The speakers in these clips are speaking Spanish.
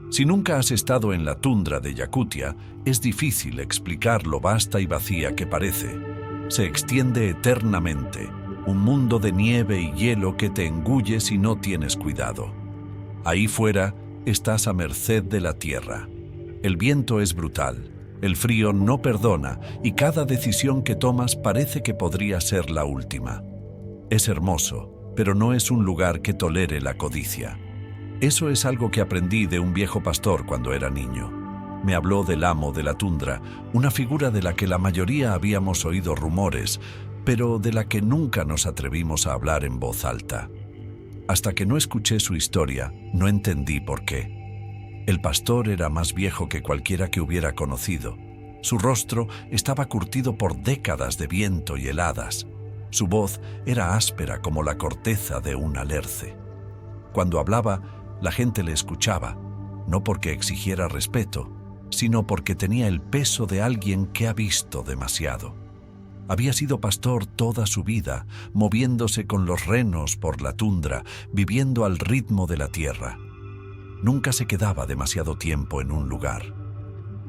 Si nunca has estado en la tundra de Yakutia, es difícil explicar lo vasta y vacía que parece. Se extiende eternamente, un mundo de nieve y hielo que te engulle si no tienes cuidado. Ahí fuera estás a merced de la tierra. El viento es brutal, el frío no perdona y cada decisión que tomas parece que podría ser la última. Es hermoso, pero no es un lugar que tolere la codicia. Eso es algo que aprendí de un viejo pastor cuando era niño. Me habló del amo de la tundra, una figura de la que la mayoría habíamos oído rumores, pero de la que nunca nos atrevimos a hablar en voz alta. Hasta que no escuché su historia, no entendí por qué. El pastor era más viejo que cualquiera que hubiera conocido. Su rostro estaba curtido por décadas de viento y heladas. Su voz era áspera como la corteza de un alerce. Cuando hablaba, la gente le escuchaba, no porque exigiera respeto, sino porque tenía el peso de alguien que ha visto demasiado. Había sido pastor toda su vida, moviéndose con los renos por la tundra, viviendo al ritmo de la tierra. Nunca se quedaba demasiado tiempo en un lugar.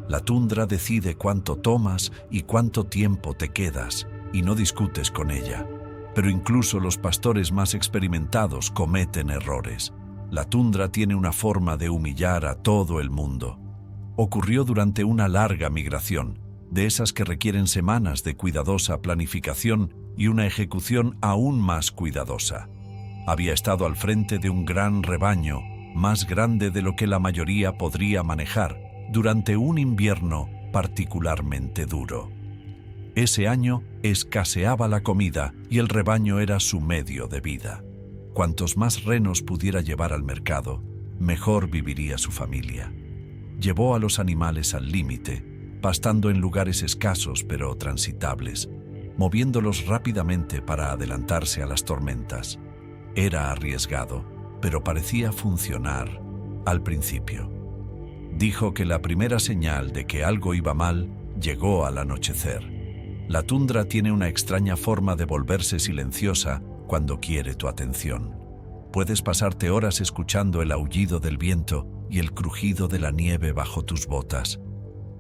La tundra decide cuánto tomas y cuánto tiempo te quedas, y no discutes con ella. Pero incluso los pastores más experimentados cometen errores. La tundra tiene una forma de humillar a todo el mundo. Ocurrió durante una larga migración, de esas que requieren semanas de cuidadosa planificación y una ejecución aún más cuidadosa. Había estado al frente de un gran rebaño, más grande de lo que la mayoría podría manejar, durante un invierno particularmente duro. Ese año escaseaba la comida y el rebaño era su medio de vida. Cuantos más renos pudiera llevar al mercado, mejor viviría su familia. Llevó a los animales al límite, pastando en lugares escasos pero transitables, moviéndolos rápidamente para adelantarse a las tormentas. Era arriesgado, pero parecía funcionar al principio. Dijo que la primera señal de que algo iba mal llegó al anochecer. La tundra tiene una extraña forma de volverse silenciosa cuando quiere tu atención. Puedes pasarte horas escuchando el aullido del viento y el crujido de la nieve bajo tus botas,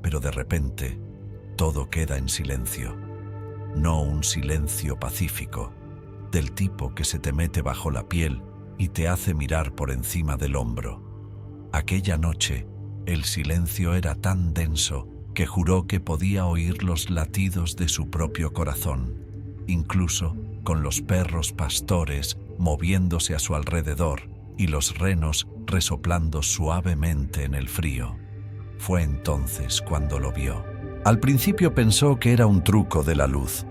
pero de repente todo queda en silencio. No un silencio pacífico, del tipo que se te mete bajo la piel y te hace mirar por encima del hombro. Aquella noche, el silencio era tan denso que juró que podía oír los latidos de su propio corazón, incluso con los perros pastores moviéndose a su alrededor y los renos resoplando suavemente en el frío. Fue entonces cuando lo vio. Al principio pensó que era un truco de la luz.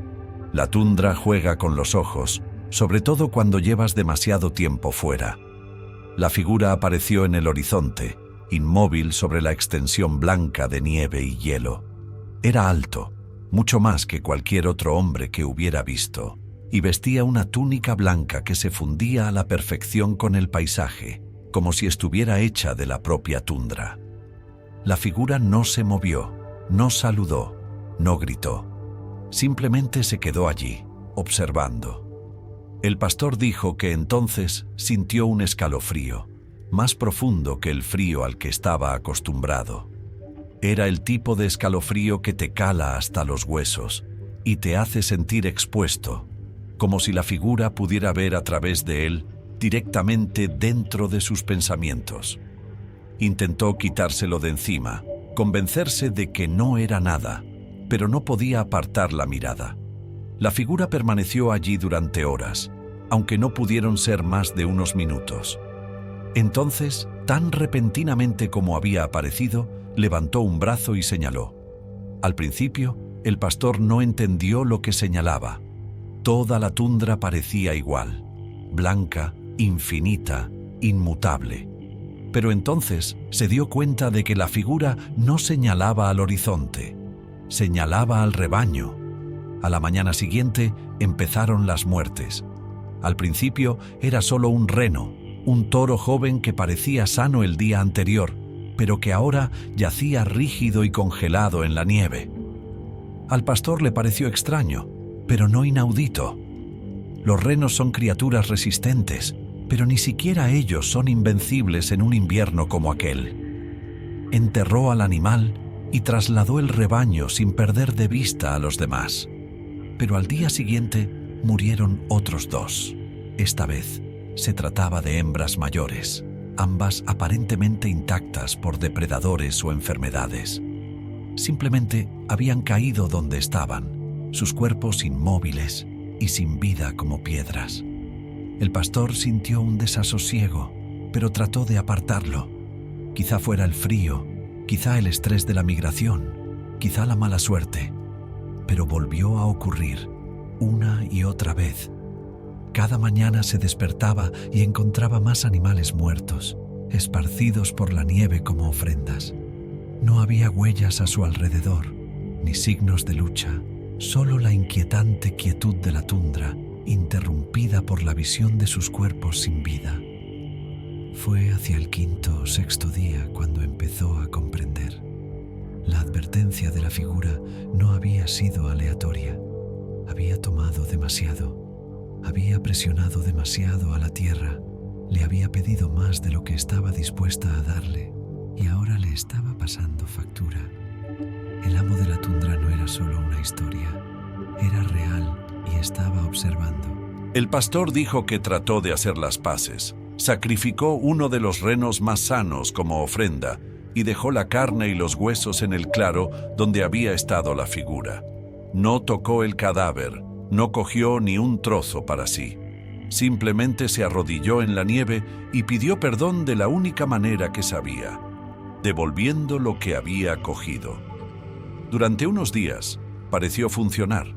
La tundra juega con los ojos, sobre todo cuando llevas demasiado tiempo fuera. La figura apareció en el horizonte, inmóvil sobre la extensión blanca de nieve y hielo. Era alto, mucho más que cualquier otro hombre que hubiera visto, y vestía una túnica blanca que se fundía a la perfección con el paisaje, como si estuviera hecha de la propia tundra. La figura no se movió, no saludó, no gritó. Simplemente se quedó allí, observando. El pastor dijo que entonces sintió un escalofrío, más profundo que el frío al que estaba acostumbrado. Era el tipo de escalofrío que te cala hasta los huesos y te hace sentir expuesto, como si la figura pudiera ver a través de él directamente dentro de sus pensamientos. Intentó quitárselo de encima, convencerse de que no era nada, pero no podía apartar la mirada. La figura permaneció allí durante horas, aunque no pudieron ser más de unos minutos. Entonces, tan repentinamente como había aparecido, levantó un brazo y señaló. Al principio, el pastor no entendió lo que señalaba. Toda la tundra parecía igual, blanca, infinita, inmutable. Pero entonces se dio cuenta de que la figura no señalaba al horizonte, señalaba al rebaño. A la mañana siguiente empezaron las muertes. Al principio era solo un reno, un toro joven que parecía sano el día anterior, pero que ahora yacía rígido y congelado en la nieve. Al pastor le pareció extraño, pero no inaudito. Los renos son criaturas resistentes, pero ni siquiera ellos son invencibles en un invierno como aquel. enterró al animal y trasladó el rebaño sin perder de vista a los demás. Pero al día siguiente murieron otros 2. Esta vez se trataba de hembras mayores, ambas aparentemente intactas por depredadores o enfermedades. Simplemente habían caído donde estaban, sus cuerpos inmóviles y sin vida como piedras. El pastor sintió un desasosiego, pero trató de apartarlo. Quizá fuera el frío, quizá el estrés de la migración, quizá la mala suerte, pero volvió a ocurrir una y otra vez. Cada mañana se despertaba y encontraba más animales muertos, esparcidos por la nieve como ofrendas. No había huellas a su alrededor, ni signos de lucha, solo la inquietante quietud de la tundra, interrumpida por la visión de sus cuerpos sin vida. Fue hacia el 5º o 6º día cuando empezó a comprender. La advertencia de la figura no había sido aleatoria. Había tomado demasiado. Había presionado demasiado a la tierra. Le había pedido más de lo que estaba dispuesta a darle, y ahora le estaba pasando factura. El amo de la tundra no era solo una historia. Era real y estaba observando. El pastor dijo que trató de hacer las paces. Sacrificó uno de los renos más sanos como ofrenda y dejó la carne y los huesos en el claro donde había estado la figura. No tocó el cadáver, no cogió ni un trozo para sí. Simplemente se arrodilló en la nieve y pidió perdón de la única manera que sabía, devolviendo lo que había cogido. Durante unos días pareció funcionar.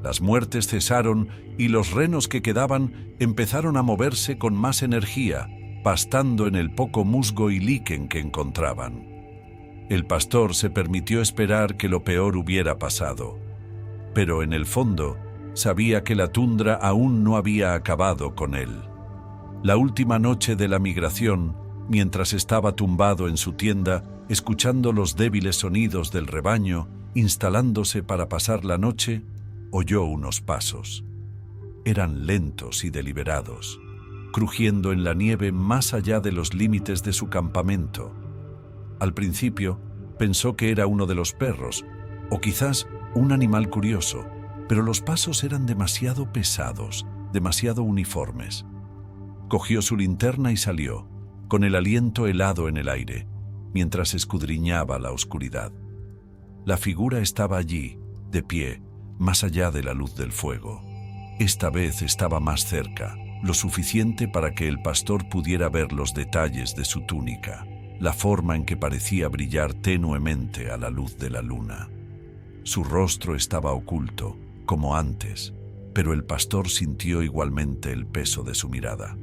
Las muertes cesaron y los renos que quedaban empezaron a moverse con más energía, pastando en el poco musgo y líquen que encontraban. El pastor se permitió esperar que lo peor hubiera pasado, pero en el fondo sabía que la tundra aún no había acabado con él. La última noche de la migración, mientras estaba tumbado en su tienda, escuchando los débiles sonidos del rebaño, instalándose para pasar la noche, oyó unos pasos. Eran lentos y deliberados, crujiendo en la nieve más allá de los límites de su campamento. Al principio pensó que era uno de los perros, o quizás un animal curioso, pero los pasos eran demasiado pesados, demasiado uniformes. Cogió su linterna y salió, con el aliento helado en el aire, mientras escudriñaba la oscuridad. La figura estaba allí, de pie, más allá de la luz del fuego. Esta vez estaba más cerca, lo suficiente para que el pastor pudiera ver los detalles de su túnica, la forma en que parecía brillar tenuemente a la luz de la luna. Su rostro estaba oculto, como antes, pero el pastor sintió igualmente el peso de su mirada.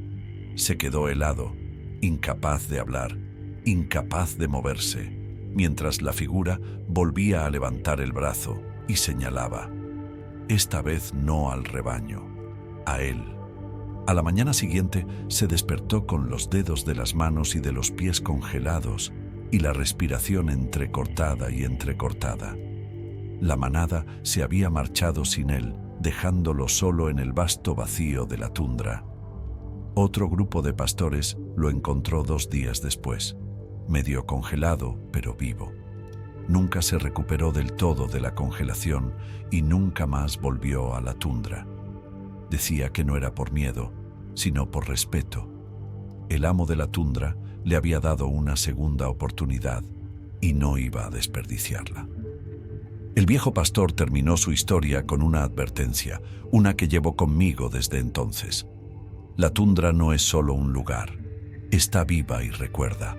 Se quedó helado, incapaz de hablar, incapaz de moverse, mientras la figura volvía a levantar el brazo y señalaba. Esta vez no al rebaño, a él. A la mañana siguiente se despertó con los dedos de las manos y de los pies congelados y la respiración entrecortada y entrecortada. La manada se había marchado sin él, dejándolo solo en el vasto vacío de la tundra. Otro grupo de pastores lo encontró 2 días después, medio congelado pero vivo. Nunca se recuperó del todo de la congelación y nunca más volvió a la tundra. Decía que no era por miedo, sino por respeto. El amo de la tundra le había dado una segunda oportunidad y no iba a desperdiciarla. El viejo pastor terminó su historia con una advertencia, una que llevo conmigo desde entonces. La tundra no es solo un lugar, está viva y recuerda.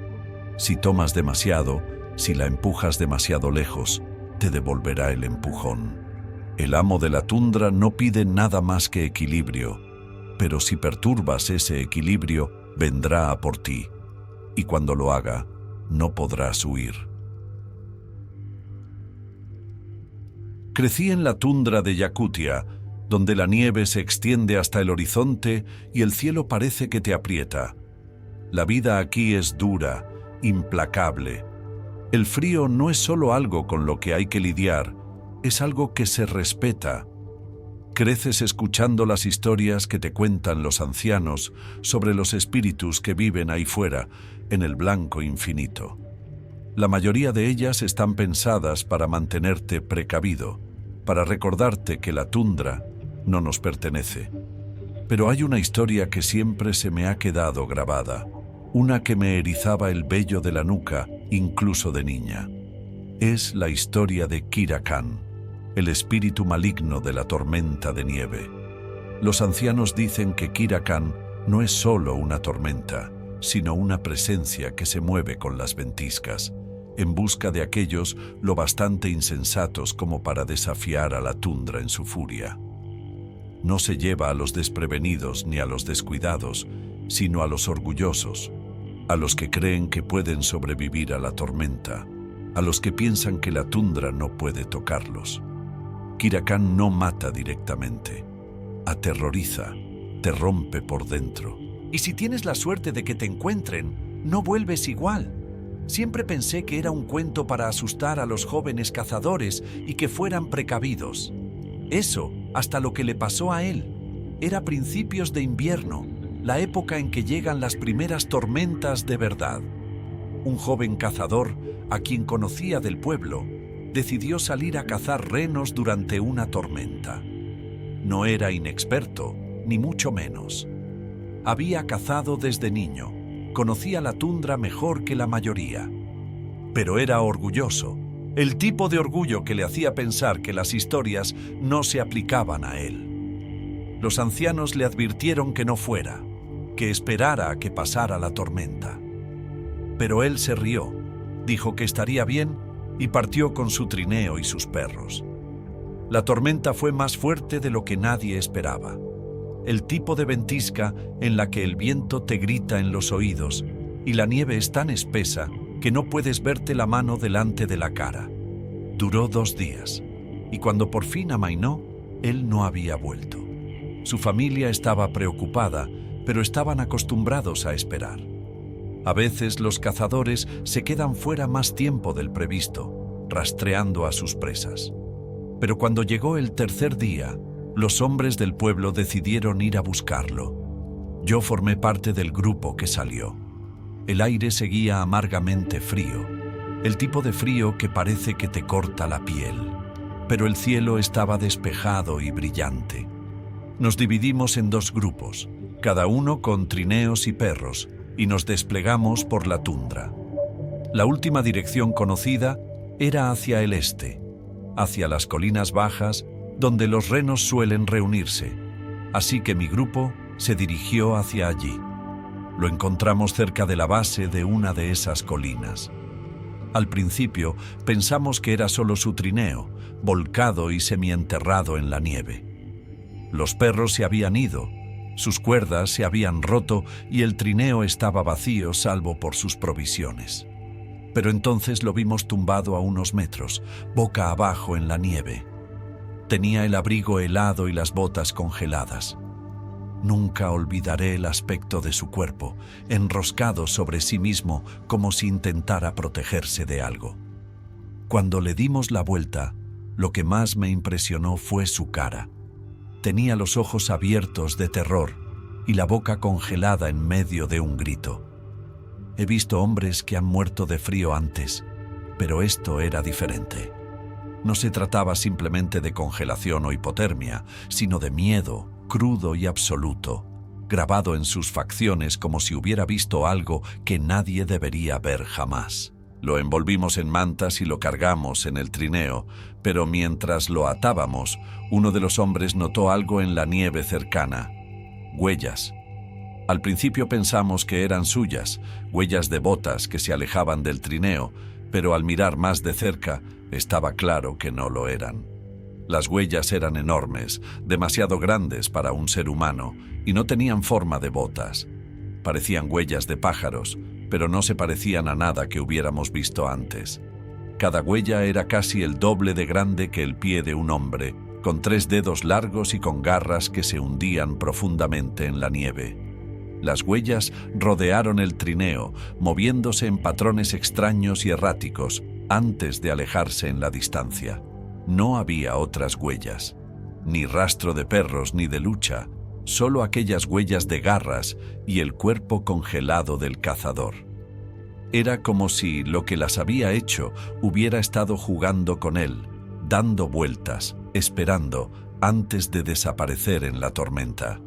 Si tomas demasiado, si la empujas demasiado lejos, te devolverá el empujón. El amo de la tundra no pide nada más que equilibrio, pero si perturbas ese equilibrio, vendrá a por ti, y cuando lo haga, no podrás huir. Crecí en la tundra de Yakutia, donde la nieve se extiende hasta el horizonte y el cielo parece que te aprieta. La vida aquí es dura, implacable. El frío no es solo algo con lo que hay que lidiar, es algo que se respeta. Creces escuchando las historias que te cuentan los ancianos sobre los espíritus que viven ahí fuera, en el blanco infinito. La mayoría de ellas están pensadas para mantenerte precavido, para recordarte que la tundra no nos pertenece. Pero hay una historia que siempre se me ha quedado grabada, una que me erizaba el vello de la nuca, incluso de niña. Es la historia de Kira Khan, el espíritu maligno de la tormenta de nieve. Los ancianos dicen que Kira Khan no es solo una tormenta, sino una presencia que se mueve con las ventiscas, en busca de aquellos lo bastante insensatos como para desafiar a la tundra en su furia. No se lleva a los desprevenidos ni a los descuidados, sino a los orgullosos, a los que creen que pueden sobrevivir a la tormenta, a los que piensan que la tundra no puede tocarlos. Kira Khan no mata directamente, aterroriza, te rompe por dentro. Y si tienes la suerte de que te encuentren, no vuelves igual. Siempre pensé que era un cuento para asustar a los jóvenes cazadores y que fueran precavidos. Eso, hasta lo que le pasó a él. Era principios de invierno, la época en que llegan las primeras tormentas de verdad. Un joven cazador, a quien conocía del pueblo, decidió salir a cazar renos durante una tormenta. No era inexperto, ni mucho menos. Había cazado desde niño, conocía la tundra mejor que la mayoría. Pero era orgulloso, el tipo de orgullo que le hacía pensar que las historias no se aplicaban a él. Los ancianos le advirtieron que no fuera, que esperara a que pasara la tormenta. Pero él se rió, dijo que estaría bien y partió con su trineo y sus perros. La tormenta fue más fuerte de lo que nadie esperaba. El tipo de ventisca en la que el viento te grita en los oídos y la nieve es tan espesa que no puedes verte la mano delante de la cara. Duró 2 días, y cuando por fin amainó, él no había vuelto. Su familia estaba preocupada, pero estaban acostumbrados a esperar. A veces los cazadores se quedan fuera más tiempo del previsto, rastreando a sus presas. Pero cuando llegó el 3er día, los hombres del pueblo decidieron ir a buscarlo. Yo formé parte del grupo que salió. El aire seguía amargamente frío, el tipo de frío que parece que te corta la piel. Pero el cielo estaba despejado y brillante. Nos dividimos en 2 grupos, cada uno con trineos y perros, y nos desplegamos por la tundra. La última dirección conocida era hacia el este, hacia las colinas bajas, donde los renos suelen reunirse, así que mi grupo se dirigió hacia allí. Lo encontramos cerca de la base de una de esas colinas. Al principio pensamos que era solo su trineo, volcado y semienterrado en la nieve. Los perros se habían ido, sus cuerdas se habían roto y el trineo estaba vacío salvo por sus provisiones. Pero entonces lo vimos tumbado a unos metros, boca abajo en la nieve. Tenía el abrigo helado y las botas congeladas. Nunca olvidaré el aspecto de su cuerpo, enroscado sobre sí mismo como si intentara protegerse de algo. Cuando le dimos la vuelta, lo que más me impresionó fue su cara. Tenía los ojos abiertos de terror y la boca congelada en medio de un grito. He visto hombres que han muerto de frío antes, pero esto era diferente. No se trataba simplemente de congelación o hipotermia, sino de miedo, crudo y absoluto, grabado en sus facciones como si hubiera visto algo que nadie debería ver jamás. Lo envolvimos en mantas y lo cargamos en el trineo, pero mientras lo atábamos, uno de los hombres notó algo en la nieve cercana. Huellas. Al principio pensamos que eran suyas, huellas de botas que se alejaban del trineo, pero al mirar más de cerca, estaba claro que no lo eran. Las huellas eran enormes, demasiado grandes para un ser humano, y no tenían forma de botas. Parecían huellas de pájaros, pero no se parecían a nada que hubiéramos visto antes. Cada huella era casi el doble de grande que el pie de un hombre, con 3 dedos largos y con garras que se hundían profundamente en la nieve. Las huellas rodearon el trineo, moviéndose en patrones extraños y erráticos, antes de alejarse en la distancia. No había otras huellas, ni rastro de perros ni de lucha, solo aquellas huellas de garras y el cuerpo congelado del cazador. Era como si lo que las había hecho hubiera estado jugando con él, dando vueltas, esperando, antes de desaparecer en la tormenta.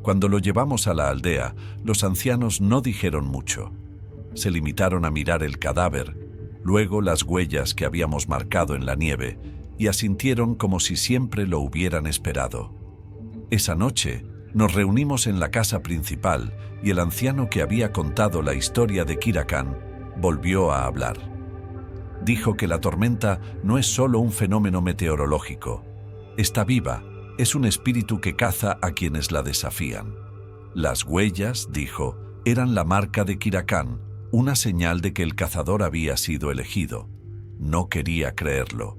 Cuando lo llevamos a la aldea, los ancianos no dijeron mucho. Se limitaron a mirar el cadáver, luego las huellas que habíamos marcado en la nieve, y asintieron como si siempre lo hubieran esperado. Esa noche, nos reunimos en la casa principal y el anciano que había contado la historia de Kira Khan volvió a hablar. Dijo que la tormenta no es solo un fenómeno meteorológico. Está viva, es un espíritu que caza a quienes la desafían. Las huellas, dijo, eran la marca de Kira Khan, una señal de que el cazador había sido elegido. No quería creerlo.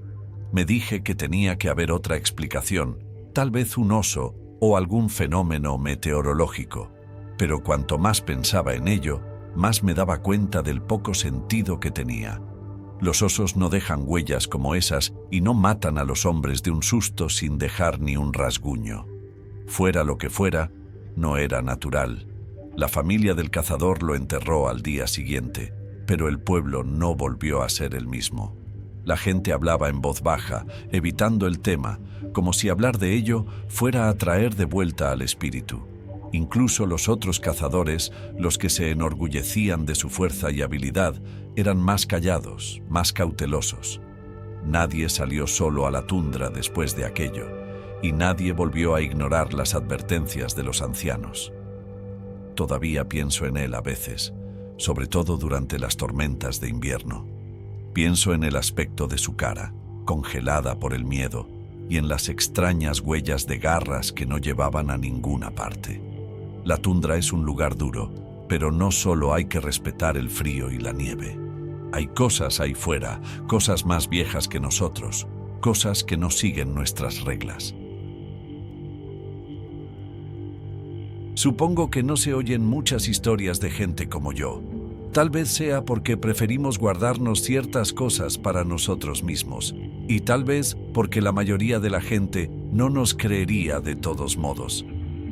Me dije que tenía que haber otra explicación, tal vez un oso o algún fenómeno meteorológico. Pero cuanto más pensaba en ello, más me daba cuenta del poco sentido que tenía. Los osos no dejan huellas como esas y no matan a los hombres de un susto sin dejar ni un rasguño. Fuera lo que fuera, no era natural. La familia del cazador lo enterró al día siguiente, pero el pueblo no volvió a ser el mismo. La gente hablaba en voz baja, evitando el tema, como si hablar de ello fuera a traer de vuelta al espíritu. Incluso los otros cazadores, los que se enorgullecían de su fuerza y habilidad, eran más callados, más cautelosos. Nadie salió solo a la tundra después de aquello, y nadie volvió a ignorar las advertencias de los ancianos. Todavía pienso en él a veces, sobre todo durante las tormentas de invierno. Pienso en el aspecto de su cara, congelada por el miedo, y en las extrañas huellas de garras que no llevaban a ninguna parte. La tundra es un lugar duro, pero no solo hay que respetar el frío y la nieve. Hay cosas ahí fuera, cosas más viejas que nosotros, cosas que no siguen nuestras reglas. Supongo que no se oyen muchas historias de gente como yo. Tal vez sea porque preferimos guardarnos ciertas cosas para nosotros mismos, y tal vez porque la mayoría de la gente no nos creería de todos modos.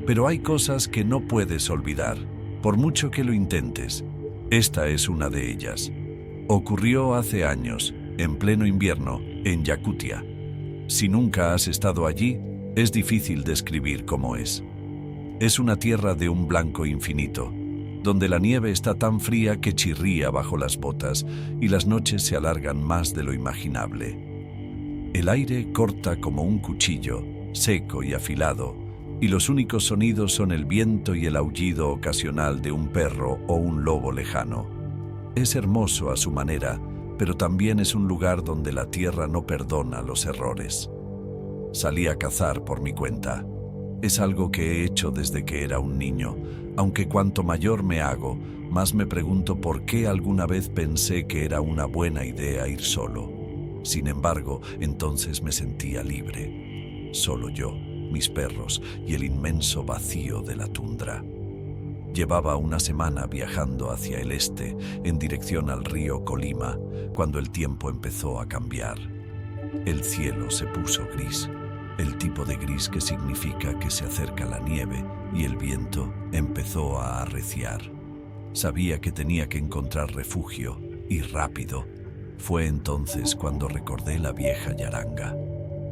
Pero hay cosas que no puedes olvidar, por mucho que lo intentes. Esta es una de ellas. Ocurrió hace años, en pleno invierno, en Yakutia. Si nunca has estado allí, es difícil describir cómo es. Es una tierra de un blanco infinito, donde la nieve está tan fría que chirría bajo las botas y las noches se alargan más de lo imaginable. El aire corta como un cuchillo, seco y afilado, y los únicos sonidos son el viento y el aullido ocasional de un perro o un lobo lejano. Es hermoso a su manera, pero también es un lugar donde la tierra no perdona los errores. Salí a cazar por mi cuenta. Es algo que he hecho desde que era un niño, aunque cuanto mayor me hago, más me pregunto por qué alguna vez pensé que era una buena idea ir solo. Sin embargo, entonces me sentía libre. Solo yo, mis perros y el inmenso vacío de la tundra. Llevaba una semana viajando hacia el este, en dirección al río Colima, cuando el tiempo empezó a cambiar. El cielo se puso gris. El tipo de gris que significa que se acerca la nieve, y el viento empezó a arreciar. Sabía que tenía que encontrar refugio, y rápido. Fue entonces cuando recordé la vieja Yaranga.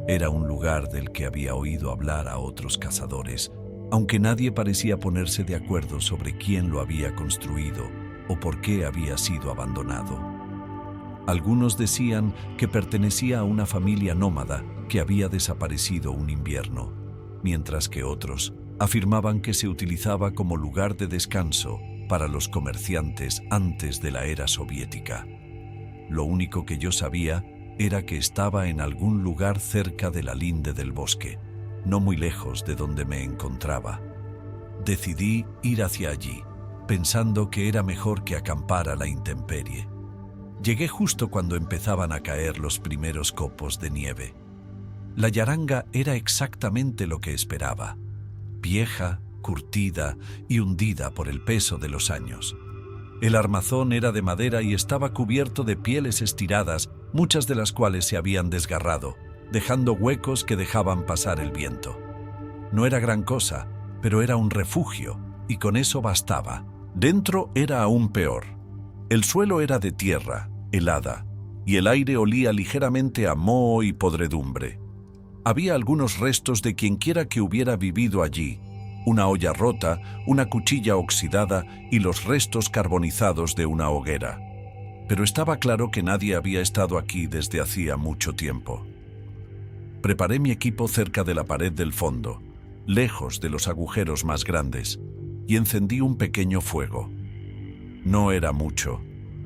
Era un lugar del que había oído hablar a otros cazadores, aunque nadie parecía ponerse de acuerdo sobre quién lo había construido o por qué había sido abandonado. Algunos decían que pertenecía a una familia nómada que había desaparecido un invierno, mientras que otros afirmaban que se utilizaba como lugar de descanso para los comerciantes antes de la era soviética. Lo único que yo sabía era que estaba en algún lugar cerca de la linde del bosque, no muy lejos de donde me encontraba. Decidí ir hacia allí, pensando que era mejor que acampar a la intemperie. Llegué justo cuando empezaban a caer los primeros copos de nieve. La Yaranga era exactamente lo que esperaba: vieja, curtida y hundida por el peso de los años. El armazón era de madera y estaba cubierto de pieles estiradas, muchas de las cuales se habían desgarrado, dejando huecos que dejaban pasar el viento. No era gran cosa, pero era un refugio, y con eso bastaba. Dentro era aún peor. El suelo era de tierra, helada, y el aire olía ligeramente a moho y podredumbre. Había algunos restos de quienquiera que hubiera vivido allí, una olla rota, una cuchilla oxidada y los restos carbonizados de una hoguera. Pero estaba claro que nadie había estado aquí desde hacía mucho tiempo. Preparé mi equipo cerca de la pared del fondo, lejos de los agujeros más grandes, y encendí un pequeño fuego. No era mucho,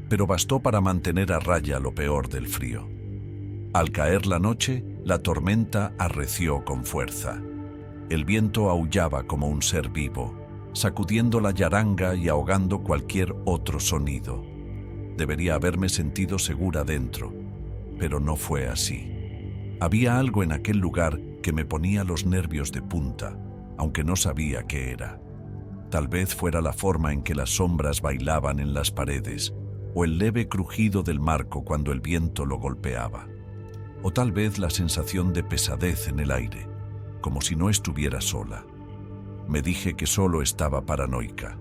pero bastó para mantener a raya lo peor del frío. Al caer la noche, la tormenta arreció con fuerza. El viento aullaba como un ser vivo, sacudiendo la yaranga y ahogando cualquier otro sonido. Debería haberme sentido segura dentro, pero no fue así. Había algo en aquel lugar que me ponía los nervios de punta, aunque no sabía qué era. Tal vez fuera la forma en que las sombras bailaban en las paredes, o el leve crujido del marco cuando el viento lo golpeaba. O tal vez la sensación de pesadez en el aire, como si no estuviera sola. Me dije que solo estaba paranoica.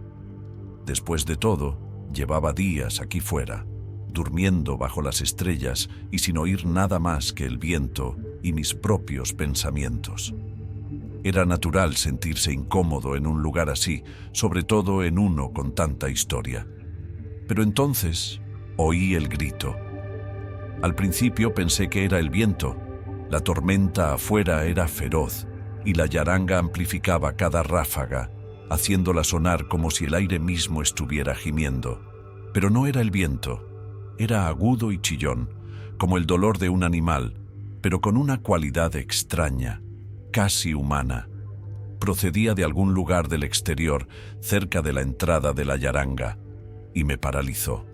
Después de todo, llevaba días aquí fuera, durmiendo bajo las estrellas y sin oír nada más que el viento y mis propios pensamientos. Era natural sentirse incómodo en un lugar así, sobre todo en uno con tanta historia. Pero entonces oí el grito. Al principio pensé que era el viento. La tormenta afuera era feroz y la yaranga amplificaba cada ráfaga, haciéndola sonar como si el aire mismo estuviera gimiendo. Pero no era el viento. Era agudo y chillón, como el dolor de un animal, pero con una cualidad extraña, casi humana. Procedía de algún lugar del exterior, cerca de la entrada de la yaranga, y me paralizó.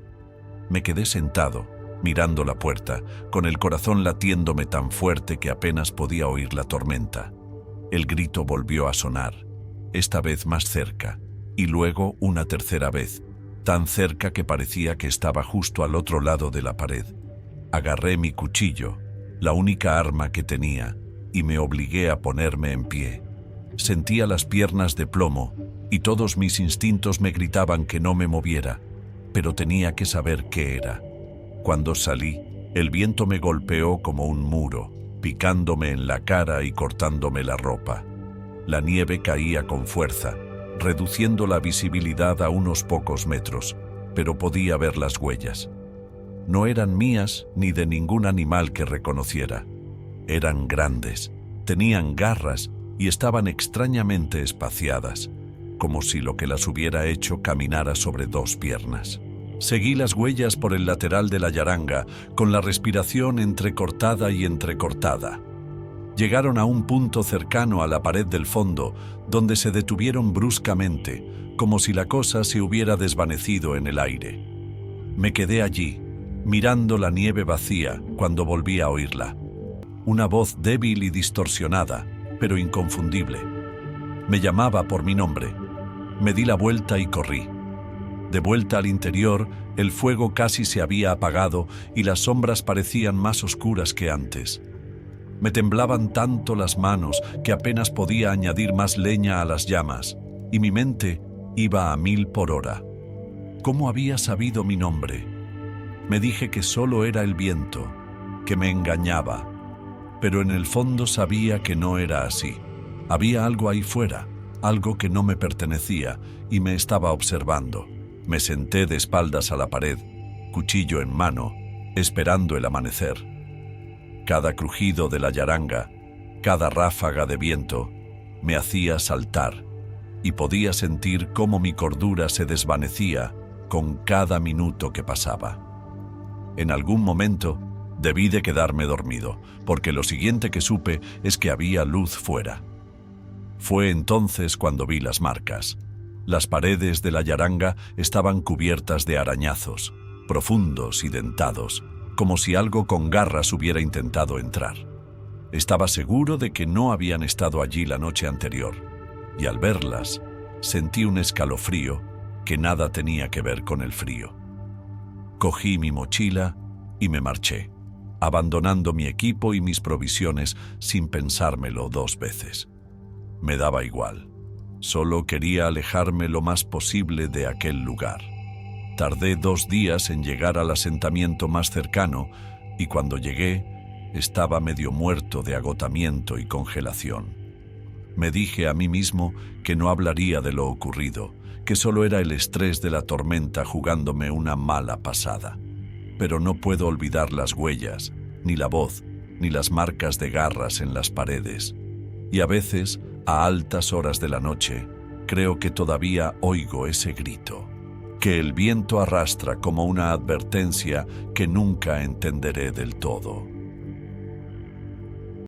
Me quedé sentado, mirando la puerta, con el corazón latiéndome tan fuerte que apenas podía oír la tormenta. El grito volvió a sonar, esta vez más cerca, y luego una tercera vez, tan cerca que parecía que estaba justo al otro lado de la pared. Agarré mi cuchillo, la única arma que tenía, y me obligué a ponerme en pie. Sentía las piernas de plomo, y todos mis instintos me gritaban que no me moviera, pero tenía que saber qué era. Cuando salí, el viento me golpeó como un muro, picándome en la cara y cortándome la ropa. La nieve caía con fuerza, reduciendo la visibilidad a unos pocos metros, pero podía ver las huellas. No eran mías ni de ningún animal que reconociera. Eran grandes, tenían garras y estaban extrañamente espaciadas, como si lo que las hubiera hecho caminara sobre dos piernas. Seguí las huellas por el lateral de la yaranga, con la respiración entrecortada y entrecortada. Llegaron a un punto cercano a la pared del fondo, donde se detuvieron bruscamente, como si la cosa se hubiera desvanecido en el aire. Me quedé allí, mirando la nieve vacía, cuando volví a oírla. Una voz débil y distorsionada, pero inconfundible. Me llamaba por mi nombre. Me di la vuelta y corrí. De vuelta al interior, el fuego casi se había apagado y las sombras parecían más oscuras que antes. Me temblaban tanto las manos que apenas podía añadir más leña a las llamas, y mi mente iba a 1000 por hora. ¿Cómo había sabido mi nombre? Me dije que solo era el viento, que me engañaba, pero en el fondo sabía que no era así. Había algo ahí fuera, algo que no me pertenecía y me estaba observando. Me senté de espaldas a la pared, cuchillo en mano, esperando el amanecer. Cada crujido de la yaranga, cada ráfaga de viento, me hacía saltar, y podía sentir cómo mi cordura se desvanecía con cada minuto que pasaba. En algún momento debí de quedarme dormido, porque lo siguiente que supe es que había luz fuera. Fue entonces cuando vi las marcas. Las paredes de la yaranga estaban cubiertas de arañazos, profundos y dentados, como si algo con garras hubiera intentado entrar. Estaba seguro de que no habían estado allí la noche anterior, y al verlas, sentí un escalofrío que nada tenía que ver con el frío. Cogí mi mochila y me marché, abandonando mi equipo y mis provisiones sin pensármelo 2 veces. Me daba igual. Solo quería alejarme lo más posible de aquel lugar. Tardé 2 días en llegar al asentamiento más cercano y cuando llegué estaba medio muerto de agotamiento y congelación. Me dije a mí mismo que no hablaría de lo ocurrido, que solo era el estrés de la tormenta jugándome una mala pasada. Pero no puedo olvidar las huellas, ni la voz, ni las marcas de garras en las paredes. Y a veces, a altas horas de la noche, creo que todavía oigo ese grito, que el viento arrastra como una advertencia que nunca entenderé del todo.